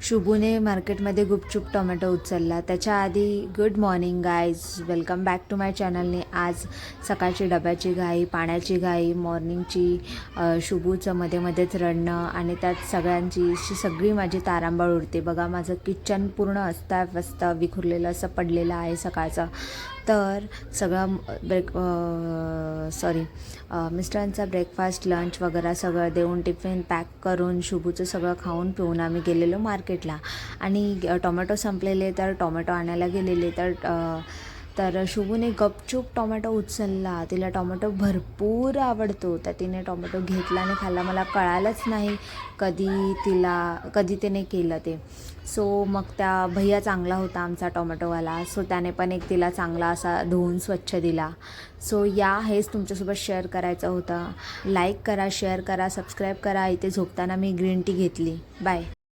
शुभूने मार्केटमध्ये गुपचूप टोमॅटो उचलला. त्याच्या आधी good morning guys, welcome back to my चॅनलने. आज सकाळची डब्याची घाई, पाण्याची घाई, मॉर्निंगची शुभूचं मध्ये मध्येच रडणं आणि त्यात सगळी माझी तारांबळ उडते. बघा माझं किचन पूर्ण अस्ताव्यस्त विखुरलेलं असं पडलेलं आहे सकाळचं. तर सगळं मिस्टरांचा ब्रेकफास्ट लंच वगैरे सगळं देऊन टिफिन पॅक करून शुभूचं सगळं खाऊन पिऊन आम्ही गेलेलो मार्केटला. आणि टोमॅटो संपलेले तर टोमॅटो आणायला गेलेले तर शुभूने गपचूप टोमॅटो उचलला. तिला टोमॅटो भरपूर आवडतो, तर तिने टोमॅटो घेतला आणि खाल्ला. मला कळालंच नाही कधी तिने केलं ते. सो मग त्या भैया चांगला होता आमचा टोमॅटोवाला, सो त्याने पण एक तिला चांगला असा धुवून स्वच्छ दिला. सो हेच तुमच्यासोबत शेअर करायचं होतं. लाईक करा, शेअर करा, सबस्क्राईब करा. इथे झोपताना मी ग्रीन टी घेतली. बाय.